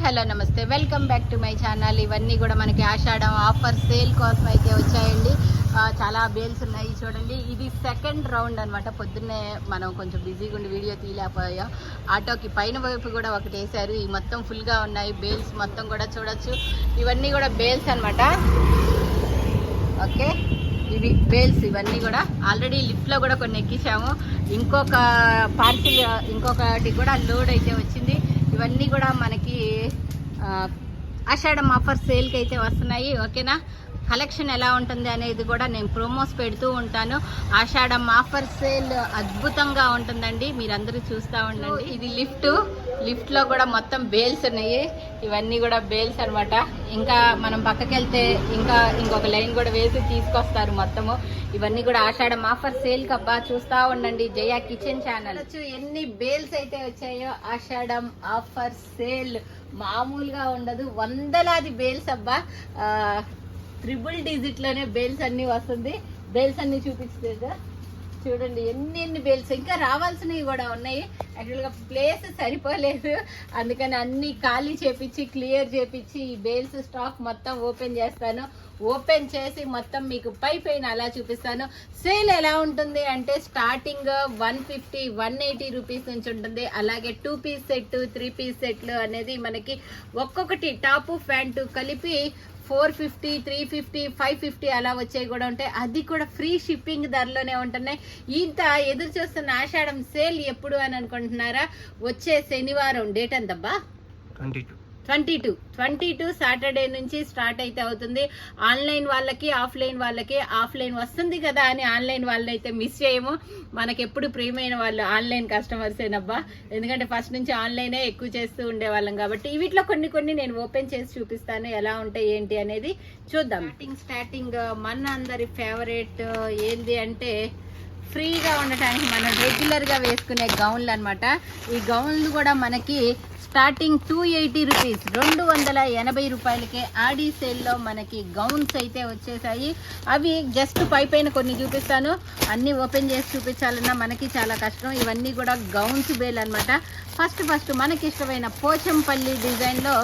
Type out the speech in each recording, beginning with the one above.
Hello నమస్తే, welcome back to my channel. ఇవన్నీ కూడా మనకి ఆషాఢం ఆఫర్ సేల్ కోసం అయితే వచ్చాయండి. చాలా బేల్స్ ఉన్నాయి చూడండి. ఇది సెకండ్ రౌండ్ అనమాట. పొద్దున్నే మనం కొంచెం బిజీగా ఉండి వీడియో తీయలేకపోయాం. ఆటోకి పైన వైపు కూడా ఒకటి వేసారు. ఈ మొత్తం ఫుల్గా ఉన్నాయి బేల్స్ మొత్తం కూడా చూడొచ్చు. ఇవన్నీ కూడా బేల్స్ అనమాట. ఓకే, ఇవి బేల్స్. ఇవన్నీ కూడా ఆల్రెడీ లిఫ్ట్లో కూడా కొన్ని ఎక్కించాము. ఇంకొక పార్సిల్ ఇంకొకటి కూడా లోడ్ అయితే వచ్చింది. ఇవన్నీ కూడా మనకి ఆషాఢం ఆఫర్ సేల్కి అయితే వస్తున్నాయి. ఓకేనా, కలెక్షన్ ఎలా ఉంటుంది అనేది కూడా నేను ప్రోమోస్ పెడుతూ ఉంటాను. ఆషాఢం ఆఫర్ సేల్ అద్భుతంగా ఉంటుందండి, మీరందరూ చూస్తూ ఉండండి. ఇది లిఫ్ట్లో కూడా మొత్తం బేల్స్ ఉన్నాయి. ఇవన్నీ కూడా బేల్స్ అనమాట. ఇంకా మనం పక్కకి వెళ్తే ఇంకొక లైన్ కూడా వేసి తీసుకొస్తారు మొత్తము. ఇవన్నీ కూడా ఆషాఢం ఆఫర్ సేల్ కబ్బా, చూస్తూ ఉండండి. జయ కిచెన్ ఛానల్. ఎన్ని బేల్స్ అయితే వచ్చాయో ఆషాఢం ఆఫర్ సేల్ మామూలుగా ఉండదు. వందలాది బేల్స్ అబ్బా. ట్రిపుల్ డిజిట్లోనే బేల్స్ అన్నీ వస్తుంది. బేల్స్ అన్నీ చూపిస్తుంది చూడండి. ఎన్ని బేల్స్ ఇంకా రావాల్సినవి కూడా ఉన్నాయి. యాక్చువల్గా ప్లేస్ సరిపోలేదు, అందుకని అన్ని ఖాళీ చేపించి క్లియర్ చేపించి ఈ బేల్స్ స్టాక్ మొత్తం ఓపెన్ చేస్తాను. ఓపెన్ చేసి మొత్తం మీకు పైన అలా చూపిస్తాను. సేల్ ఎలా ఉంటుంది అంటే స్టార్టింగ్ 150, 180 రూపీస్ నుంచి ఉంటుంది. అలాగే 2 పీస్ సెట్, 3 పీస్ సెట్లు అనేది మనకి ఒక్కొక్కటి టాపు ప్యాంటు కలిపి 450, 350, 550 అలా వచ్చేవి కూడా ఉంటాయి. అది కూడా ఫ్రీ షిప్పింగ్ ధరలోనే ఉంటున్నాయి. ఇంత ఎదురు చూస్తున్న ఆషాఢం సేల్ ఎప్పుడు అని అనుకుంటున్నారా? వచ్చే శనివారం. డేట్ ఎంతబ్బా? 22 సాటర్డే నుంచి స్టార్ట్ అయితే అవుతుంది. ఆన్లైన్ వాళ్ళకి ఆఫ్లైన్ వాళ్ళకి, ఆఫ్లైన్ వస్తుంది కదా అని ఆన్లైన్ వాళ్ళని అయితే మిస్ చేయము. మనకెప్పుడు ప్రియమైన వాళ్ళు ఆన్లైన్ కస్టమర్సేనబ్బా. ఎందుకంటే ఫస్ట్ నుంచి ఆన్లైనే ఎక్కువ చేస్తూ ఉండేవాళ్ళం కాబట్టి. వీటిలో కొన్ని నేను ఓపెన్ చేసి చూపిస్తాను ఎలా ఉంటాయి ఏంటి అనేది చూద్దాం. స్టార్టింగ్ మన అందరి ఫేవరెట్ ఏంది అంటే ఫ్రీగా ఉండటానికి మనం రెగ్యులర్గా వేసుకునే గౌన్లు అనమాట. ఈ గౌన్లు కూడా మనకి స్టార్టింగ్ 280 రూపీస్, 280 రూపాయలకే ఆడి సేల్లో మనకి గౌన్స్ అయితే వచ్చేసాయి. అవి జస్ట్ పైన కొన్ని చూపిస్తాను. అన్నీ ఓపెన్ చేసి చూపించాలన్నా మనకి చాలా కష్టం. ఇవన్నీ కూడా గౌన్స్ బేల్ అనమాట. ఫస్ట్ మనకి ఇష్టమైన పోచంపల్లి డిజైన్లో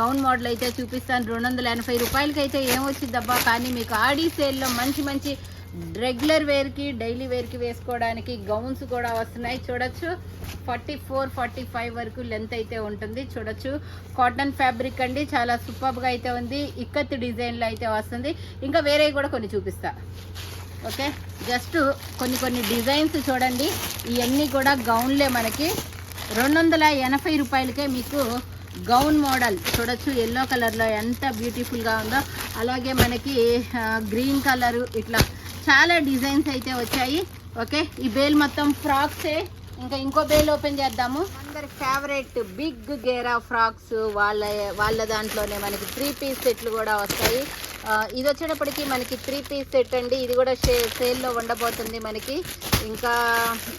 గౌన్ మోడల్ అయితే చూపిస్తాను. 280 రూపాయలకి అయితే ఏమొచ్చిందబ్బా. కానీ మీకు ఆడి సేల్లో మంచి రెగ్యులర్ వేర్కి, డైలీ వేర్కి వేసుకోవడానికి గౌన్స్ కూడా వస్తున్నాయి. చూడొచ్చు 44, 45 వరకు లెంత్ అయితే ఉంటుంది. చూడొచ్చు కాటన్ ఫ్యాబ్రిక్ అండి, చాలా సూపర్గా అయితే ఉంది. ఇక్కత్ డిజైన్లో అయితే వస్తుంది. ఇంకా వేరే కూడా కొన్ని చూపిస్తా. ఓకే, జస్ట్ కొన్ని డిజైన్స్ చూడండి. ఇవన్నీ కూడా గౌన్లే. మనకి 280 రూపాయలకే మీకు గౌన్ మోడల్ చూడొచ్చు. ఎల్లో కలర్లో ఎంత బ్యూటిఫుల్గా ఉందో. అలాగే మనకి గ్రీన్ కలరు, ఇట్లా చాలా డిజైన్స్ అయితే వచ్చాయి. ఓకే, ఈ బేల్ మొత్తం ఫ్రాక్సే. ఇంకో బేల్ ఓపెన్ చేద్దాము. అందరి ఫేవరెట్ బిగ్ గేరా ఫ్రాక్స్ వాళ్ళ దాంట్లోనే మనకి 3 పీస్ సెట్లు కూడా వస్తాయి. ఇది వచ్చేటప్పటికి మనకి 3 పీస్ సెట్ అండి. ఇది కూడా సేల్లో ఉండబోతుంది మనకి. ఇంకా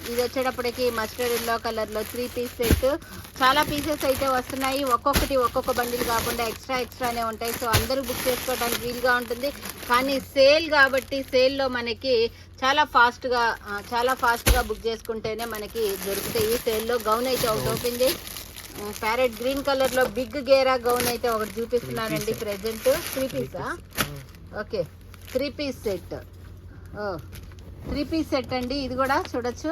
ఇది వచ్చేటప్పటికి మస్టర్డ్ ఎల్లో కలర్లో 3 పీస్ సెట్. చాలా పీసెస్ అయితే వస్తున్నాయి. ఒక్కొక్క బండిల్ కాకుండా ఎక్స్ట్రానే ఉంటాయి. సో అందరూ బుక్ చేసుకోవడానికి వీలుగా ఉంటుంది. కానీ సేల్ కాబట్టి సేల్లో మనకి చాలా ఫాస్ట్గా బుక్ చేసుకుంటేనే మనకి దొరుకుతాయి. సేల్లో గౌన్ అయితే ఒకటి ఓపెన్ చేయి. ప్యారెట్ గ్రీన్ కలర్లో బిగ్ గేరా గౌన్ అయితే ఒకటి చూపిస్తున్నానండి ప్రెజెంట్. 3 పీసా? Okay, 3 piece set. 3 piece set అండి. ఇది కూడా చూడొచ్చు.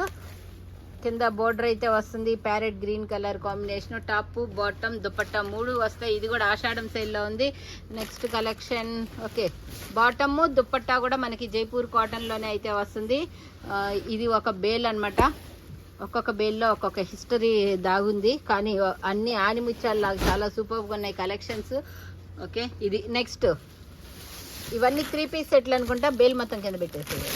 కింద బోర్డర్ అయితే వస్తుంది. Parrot green colour combination. Top, bottom, dupatta 3 వస్తాయి. ఇది కూడా ఆషాఢం సేల్లో ఉంది. Next collection. Okay, bottom dupatta కూడా మనకి జైపూర్ కాటన్లోనే అయితే వస్తుంది. ఇది ఒక బేల్ అనమాట. ఒక్కొక్క బేల్లో ఒక్కొక్క హిస్టరీ దాగుంది. కానీ అన్ని ఆనిముత్యాలలాగా చాలా సూపర్గా ఉన్నాయి కలెక్షన్స్. ఓకే, ఇది నెక్స్ట్. ఇవన్నీ 3 పీస్ సెట్లు అనుకుంటా. బేల్ మొత్తం కింద పెట్టేసేది.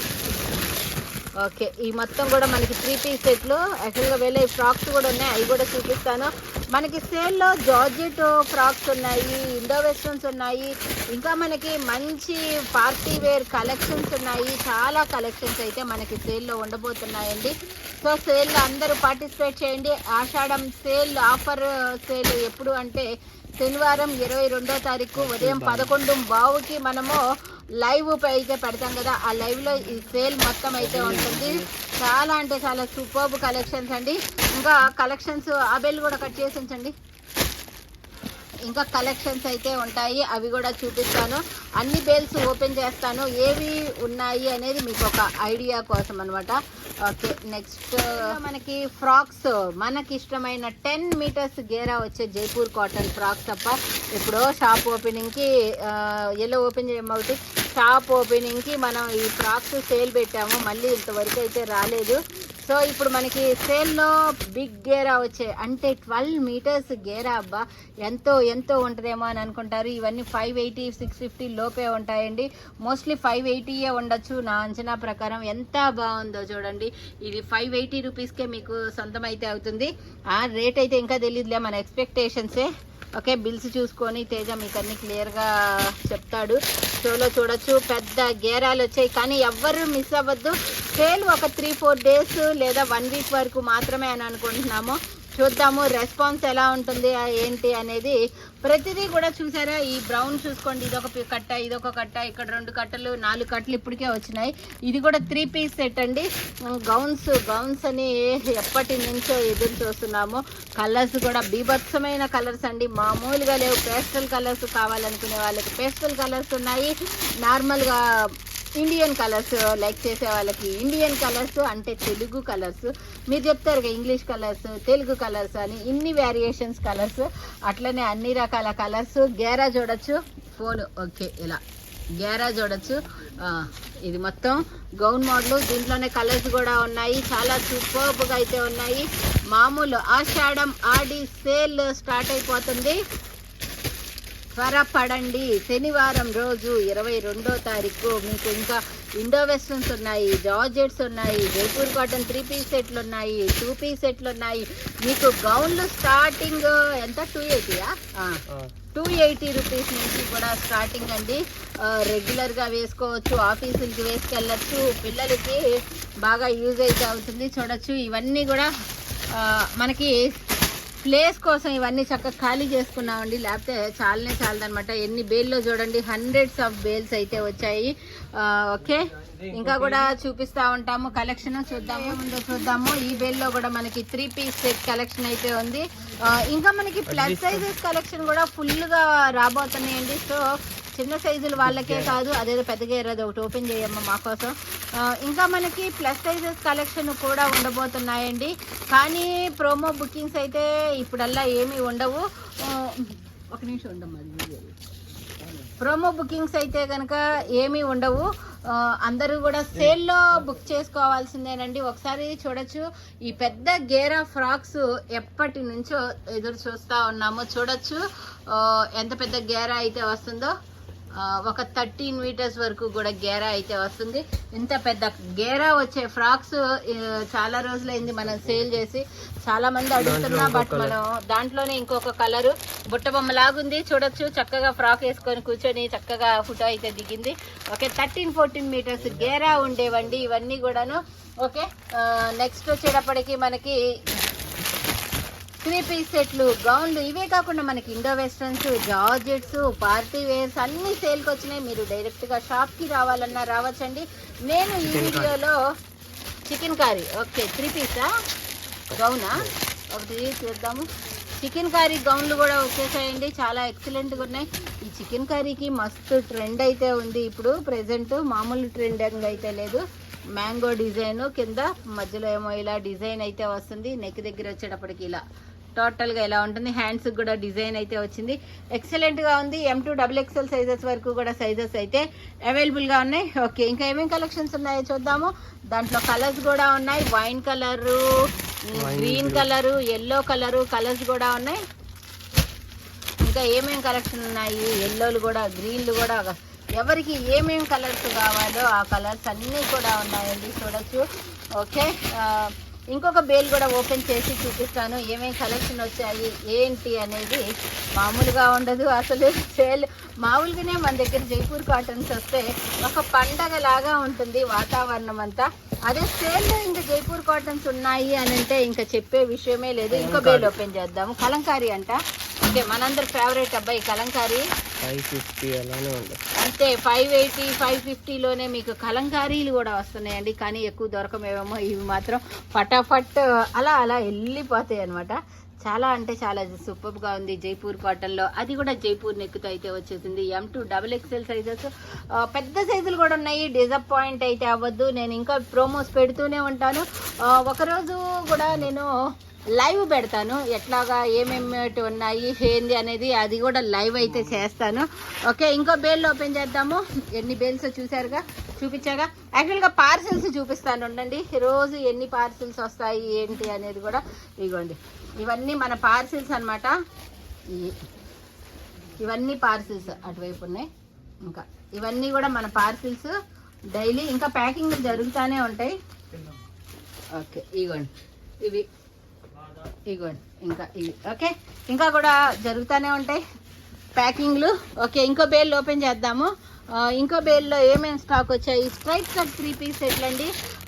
ఓకే, ఈ మొత్తం కూడా మనకి 3 పీస్ సెట్లు. యాక్చువల్గా వేరే ఫ్రాక్స్ కూడా ఉన్నాయి, అవి కూడా చూపిస్తాను. మనకి సేల్లో జార్జెట్ ఫ్రాక్స్ ఉన్నాయి, ఇండో వెస్ట్రన్స్ ఉన్నాయి. ఇంకా మనకి మంచి పార్టీ వేర్ కలెక్షన్స్ ఉన్నాయి. చాలా కలెక్షన్స్ అయితే మనకి సేల్లో ఉండబోతున్నాయండి. సో సేల్లో అందరూ పార్టిసిపేట్ చేయండి. ఆషాఢం సేల్ ఆఫర్ సేల్ ఎప్పుడు అంటే శనివారం 22వ తారీఖు ఉదయం 11:15కి మనము లైవ్ అయితే పెడతాం కదా. ఆ లైవ్లో ఈ సేల్ మొత్తం అయితే ఉంటుంది. చాలా అంటే చాలా సూపర్బ్ కలెక్షన్స్ అండి. ఇంకా కలెక్షన్స్ ఆ బెల్ కూడా కట్ చేసి ఉంచండి. ఇంకా కలెక్షన్స్ అయితే ఉంటాయి, అవి కూడా చూపిస్తాను. అన్ని బేల్స్ ఓపెన్ చేస్తాను, ఏవి ఉన్నాయి అనేది మీకు ఒక ఐడియా కోసం అనమాట. ఓకే, నెక్స్ట్ మనకి ఫ్రాక్స్, మనకి ఇష్టమైన 10 మీటర్స్ గేరా వచ్చే జైపూర్ కాటన్ ఫ్రాక్స్ తప్ప ఇప్పుడు షాప్ ఓపెనింగ్కి ఎలా ఓపెన్ చేయమవుతుంది, షాప్ ఓపెనింగ్కి మనం ఈ ఫ్రాక్స్ సేల్ పెట్టాము, మళ్ళీ ఇంతవరకు అయితే రాలేదు. సో ఇప్పుడు మనకి సేల్లో బిగ్ గేరా వచ్చాయి, అంటే 12 మీటర్స్ గేరా. అబ్బా ఎంతో ఎంతో ఉంటుందేమో అని అనుకుంటారు. ఇవన్నీ 580 650 లోపే ఉంటాయండి. మోస్ట్లీ 580 ఉండొచ్చు నా అంచనా ప్రకారం. ఎంత బాగుందో చూడండి, ఇది 580 రూపీస్కే మీకు సొంతం అయితే అవుతుంది. ఆ రేట్ అయితే ఇంకా తెలియదులే, మన ఎక్స్పెక్టేషన్సే. ఓకే, బిల్స్ చూసుకొని తేజ మీకు అన్ని క్లియర్గా చెప్తాడు. షోలో చూడొచ్చు, పెద్ద గేరాలు వచ్చాయి. కానీ ఎవ్వరు మిస్ అవ్వద్దు, సేల్ ఒక 3-4 డేస్ లేదా 1 వీక్ వరకు మాత్రమే అని అనుకుంటున్నాము. చూద్దాము రెస్పాన్స్ ఎలా ఉంటుంది ఏంటి అనేది. ప్రతిదీ కూడా చూసారా, ఈ బ్రౌన్ చూసుకోండి, ఇదొక కట్ట, ఇదొక కట్ట, ఇక్కడ 2 కట్టలు 4 కట్టలు ఇప్పటికే వచ్చినాయి. ఇది కూడా 3 పీస్ సెట్ అండి. గౌన్స్ అని ఎప్పటి నుంచో ఎదురు చూస్తున్నాము. కలర్స్ కూడా బీభత్సమైన కలర్స్ అండి, మామూలుగా లేవు. పేస్టల్ కలర్స్ కావాలనుకునే వాళ్ళకి పేస్టల్ కలర్స్ ఉన్నాయి, నార్మల్గా ఇండియన్ కలర్స్ లైక్ చేసే వాళ్ళకి ఇండియన్ కలర్స్, అంటే తెలుగు కలర్స్. మీరు చెప్తారు కదా ఇంగ్లీష్ కలర్స్, తెలుగు కలర్స్ అని, ఇన్ని వేరియేషన్స్ కలర్స్, అట్లనే అన్ని రకాల కలర్స్. గేరా చూడొచ్చు, ఫోన్ ఓకే, ఇలా గేరా చూడొచ్చు. ఇది మొత్తం గౌన్ మోడల్, దీంట్లోనే కలర్స్ కూడా ఉన్నాయి, చాలా సూపర్బ్గా అయితే ఉన్నాయి. మామూలు ఆషాఢం ఆడి సేల్ స్టార్ట్ అయిపోతుంది, త్వరపడండి. శనివారం రోజు 22వ తారీఖు మీకు ఇంకా ఇండో వెస్టర్న్స్ ఉన్నాయి, జార్జెట్స్ ఉన్నాయి, జైపూర్ కాటన్ 3 పీస్ సెట్లు ఉన్నాయి, 2 పీస్ సెట్లు ఉన్నాయి. మీకు గౌన్లు స్టార్టింగ్ ఎంత 280 రూపీస్ నుంచి కూడా స్టార్టింగ్ అండి. రెగ్యులర్గా వేసుకోవచ్చు, ఆఫీసులకి వేసుకెళ్ళచ్చు, పిల్లలకి బాగా యూజ్ అయితే అవుతుంది. చూడొచ్చు, ఇవన్నీ కూడా మనకి ప్లేస్ కోసం ఇవన్నీ చక్కగా ఖాళీ చేసుకున్నామండి, లేకపోతే చాలదనమాట. ఎన్ని బేల్లో చూడండి, హండ్రెడ్స్ ఆఫ్ బేల్స్ అయితే వచ్చాయి. ఓకే, ఇంకా కూడా చూపిస్తూ ఉంటాము. కలెక్షన్ చూద్దాము. ఈ బేల్లో కూడా మనకి 3 పీస్ సెట్ కలెక్షన్ అయితే ఉంది. ఇంకా మనకి ప్లస్ సైజెస్ కలెక్షన్ కూడా ఫుల్గా రాబోతున్నాయండి. సో చిన్న సైజులు వాళ్ళకే కాదు, అదేదో పెద్దగా ఏరాది ఒకటి ఓపెన్ చేయమ్మా మా కోసం. ఇంకా మనకి ప్లస్ సైజెస్ కలెక్షన్ కూడా ఉండబోతున్నాయండి. కానీ ప్రోమో బుకింగ్స్ అయితే ఇప్పుడల్లా ఏమీ ఉండవు. ఒక నిమిషం ఉండమ్మా, ప్రోమో బుకింగ్స్ అయితే కనుక ఏమీ ఉండవు. అందరూ కూడా సేల్లో బుక్ చేసుకోవాల్సిందేనండి. ఒకసారి చూడొచ్చు, ఈ పెద్ద గేరా ఫ్రాక్స్ ఎప్పటి నుంచో ఎదురు చూస్తూ ఉన్నాము. చూడొచ్చు ఎంత పెద్ద గేరా అయితే వస్తుందో, ఒక 13 మీటర్స్ వరకు కూడా గేరా అయితే వస్తుంది. ఇంత పెద్ద గేరా వచ్చే ఫ్రాక్స్ చాలా రోజులైంది మనం సేల్ చేసి, చాలా మంది అడుగుతున్నా. బట్ మనం దాంట్లోనే ఇంకొక కలరు బుట్ట బొమ్మ లాగుంది. చూడొచ్చు, చక్కగా ఫ్రాక్ వేసుకొని కూర్చొని చక్కగా ఫోటో అయితే దిగింది. ఓకే, 13-14 మీటర్స్ గేరా ఉండేవండి ఇవన్నీ కూడాను. ఓకే, నెక్స్ట్ వచ్చేటప్పటికి మనకి 3 పీస్ సెట్లు, గౌన్లు, ఇవే కాకుండా మనకి Indo westerns, georgettes, party wears అన్ని సేల్కి వచ్చినాయి. మీరు డైరెక్ట్గా షాప్కి రావాలన్నా రావచ్చండి. నేను ఈ వీడియోలో చికెన్ కర్రీ, ఓకే 3 పీసా గౌనా ఒకటి చూద్దాము. చికెన్ కర్రీ గౌన్లు కూడా వచ్చేసాయండి, చాలా ఎక్సలెంట్గా ఉన్నాయి. ఈ చికెన్ కర్రీకి మస్తు ట్రెండ్ అయితే ఉంది ఇప్పుడు ప్రెజెంట్, మామూలు ట్రెండింగ్ అయితే లేదు. మ్యాంగో డిజైన్ కింద మధ్యలో ఏమో ఇలా డిజైన్ అయితే వస్తుంది. నెక్ దగ్గర వచ్చేటప్పటికి ఇలా టోటల్గా ఎలా ఉంటుంది, హ్యాండ్స్కి కూడా డిజైన్ అయితే వచ్చింది. ఎక్సలెంట్గా ఉంది. M2 XXL సైజెస్ వరకు కూడా సైజెస్ అయితే అవైలబుల్గా ఉన్నాయి. ఓకే, ఇంకా ఏమేమి కలెక్షన్స్ ఉన్నాయో చూద్దాము. దాంట్లో కలర్స్ కూడా ఉన్నాయి, wine colour, green colour, yellow colour colours కూడా ఉన్నాయి. ఇంకా ఏమేమి కలెక్షన్ ఉన్నాయి, ఎల్లోలు కూడా, గ్రీన్లు కూడా, ఎవరికి ఏమేమి కలర్స్ కావాలో ఆ కలర్స్ అన్నీ కూడా ఉన్నాయండి. చూడొచ్చు. ఓకే, ఇంకొక బేల్ కూడా ఓపెన్ చేసి చూపిస్తాను ఏమేమి కలెక్షన్ వచ్చాయి ఏంటి అనేది. మామూలుగా ఉండదు అసలు సేల్. మామూలుగానే మన దగ్గర జైపూర్ కాటన్స్ వస్తే ఒక పండగ లాగా ఉంటుంది వాతావరణం అంతా. అదే సేల్లో ఇంకా జైపూర్ కాటన్స్ ఉన్నాయి అని అంటే ఇంకా చెప్పే విషయమే లేదు. ఇంకో బేల్ ఓపెన్ చేద్దాము. కలంకారీ అంట. ఓకే, మనందరి ఫేవరెట్ అబ్బాయి కలంకారీ. 550 అలానే ఉంది, అంతే 580 550లోనే మీకు కలంకారీలు కూడా వస్తున్నాయండి. కానీ ఎక్కువ దొరకమేమో, ఇవి మాత్రం ఫటాఫట్ అలా అలా వెళ్ళిపోతాయి అనమాట. చాలా అంటే చాలా సూపర్గా ఉంది జైపూర్ కాటన్లో. అది కూడా జైపూర్ నెక్తో అయితే వచ్చేసింది. M2 XXL సైజెస్, పెద్ద సైజులు కూడా ఉన్నాయి. డిసప్పాయింట్ అయితే అవ్వద్దు. నేను ఇంకా ప్రోమోస్ పెడుతూనే ఉంటాను. ఒకరోజు కూడా నేను లైవ్ పెడతాను, ఎట్లాగా ఏమేమి ఉన్నాయి ఏంది అనేది, అది కూడా లైవ్ అయితే చేస్తాను. ఓకే, ఇంకో బేల్ ఓపెన్ చేద్దాము. ఎన్ని బేల్స్ చూసారుగా, చూపించాగా. యాక్చువల్గా పార్సిల్స్ చూపిస్తాను ఉండండి, రోజు ఎన్ని పార్సిల్స్ వస్తాయి ఏంటి అనేది కూడా. ఇదిగోండి, ఇవన్నీ మన పార్సిల్స్ అనమాట. ఇవన్నీ పార్సిల్స్ అటువైపు ఉన్నాయి. ఇంకా ఇవన్నీ కూడా మన పార్సిల్స్ డైలీ, ఇంకా ప్యాకింగ్ జరుగుతూనే ఉంటాయి. ఓకే, ఇగోండి ఇవి, ఇగోండి ఇంకా ఇవి. ఓకే, ఇంకా కూడా జరుగుతూనే ఉంటాయి ప్యాకింగ్లు. ఓకే, ఇంకో బేల్ ఓపెన్ చేద్దాము. ఇంకో బేల్లో ఏమేమి స్టాక్ వచ్చాయి. స్ట్రైట్ కట్ 3 పీస్ సెట్లు అండి,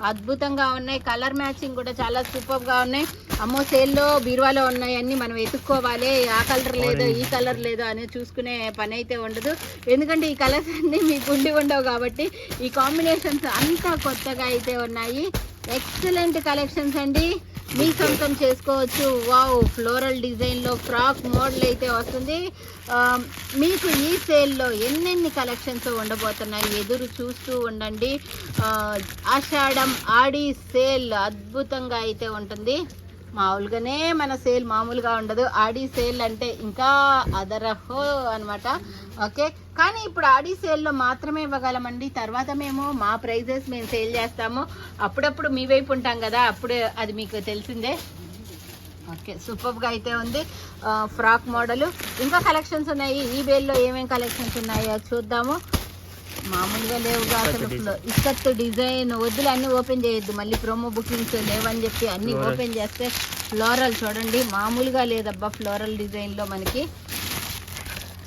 అద్భుతంగా ఉన్నాయి. కలర్ మ్యాచింగ్ కూడా చాలా సూపర్గా ఉన్నాయి. అమ్మో, సేల్లో బీరువాలో ఉన్నాయి అన్నీ మనం వెతుక్కోవాలి. ఆ కలర్ లేదు, ఈ కలర్ లేదు అని చూసుకునే పని అయితే ఉండదు. ఎందుకంటే ఈ కలర్స్ అన్నీ మీకు ఉండవు కాబట్టి. ఈ కాంబినేషన్స్ అంతా కొత్తగా అయితే ఉన్నాయి. ఎక్సలెంట్ కలెక్షన్స్ అండి, మీ సొంతం చేసుకోవచ్చు. వావ్, ఫ్లోరల్ డిజైన్లో ఫ్రాక్ మోడల్ అయితే వస్తుంది. మీకు ఈ సేల్లో ఎన్నెన్ని కలెక్షన్స్ ఉండబోతున్నాయి, ఎదురు చూస్తూ ఉండండి. ఆషాఢం ఆడి సేల్ అద్భుతంగా అయితే ఉంటుంది. మామూలుగానే మన సేల్ మామూలుగా ఉండదు. ఆడి సేల్ అంటే ఇంకా అదరహో అనమాట. ఓకే, కానీ ఇప్పుడు ఆడి సేల్లో మాత్రమే ఇవ్వగలమండి. తర్వాత మేము మా ప్రైజెస్ మేము సేల్ చేస్తాము. అప్పుడప్పుడు మీ వైపు ఉంటాం కదా, అప్పుడే అది మీకు తెలిసిందే. ఓకే, సూపర్గా అయితే ఉంది. ఫ్రాక్ మోడలు ఇంకా కలెక్షన్స్ ఉన్నాయి. ఈ బేల్లో ఏమేమి కలెక్షన్స్ ఉన్నాయో చూద్దాము. మామూలుగా లేవుగా అసలు. ఇక్కత్తు డిజైన్ వద్దులు, అన్నీ ఓపెన్ చేయొద్దు, మళ్ళీ ప్రోమో బుకింగ్స్ లేవని చెప్పి అన్నీ ఓపెన్ చేస్తే. ఫ్లోరల్ చూడండి, మామూలుగా లేదబ్బా. ఫ్లోరల్ డిజైన్లో మనకి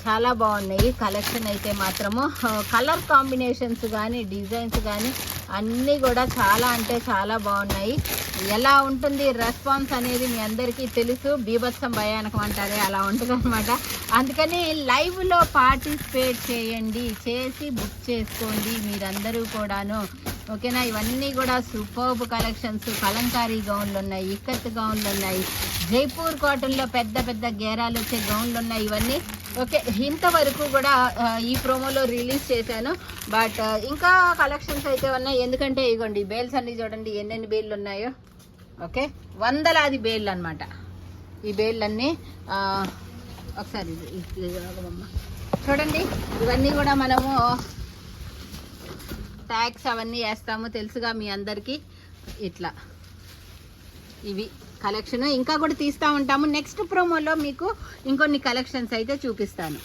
చాలా బాగున్నాయి కలెక్షన్ అయితే మాత్రము. కలర్ కాంబినేషన్స్ కానీ డిజైన్స్ కానీ అన్నీ కూడా చాలా అంటే చాలా బాగున్నాయి. ఎలా ఉంటుంది రెస్పాన్స్ అనేది మీ అందరికీ తెలుసు. బీభత్సం భయానకం అంటారే, అలా ఉంటుంది అనమాట. అందుకని లైవ్లో పార్టిసిపేట్ చేయండి, చేసి బుక్ చేసుకోండి మీరందరూ కూడాను. ఓకేనా, ఇవన్నీ కూడా సూపర్బ్ కలెక్షన్స్. కలంకారీ గౌన్లు ఉన్నాయి, ఇక్కత్ గౌన్లు ఉన్నాయి, జైపూర్ కాటన్లో పెద్ద పెద్ద గేరాలు వచ్చే గౌన్లు ఉన్నాయి ఇవన్నీ. ఓకే, ఇంతవరకు కూడా ఈ ప్రోమోలో రిలీజ్ చేశాను. బట్ ఇంకా కలెక్షన్స్ అయితే ఉన్నాయి. ఎందుకంటే ఇగోండి బేల్స్ అన్నీ చూడండి ఎన్నెన్ని బేళ్ళు ఉన్నాయో. ఓకే, వందలాది బేళ్ళు అనమాట ఈ బేళ్ళన్నీ. ఒకసారి చూడండి, ఇవన్నీ కూడా మనము ట్యాగ్స్ అవన్నీ వేస్తాము, తెలుసుగా మీ అందరికీ. ఇట్లా ఇవి కలెక్షన్ ఇంకా కూడా తీస్తూ ఉంటాము. నెక్స్ట్ ప్రోమోలో మీకు ఇంకొన్ని కలెక్షన్స్ అయితే చూపిస్తాను.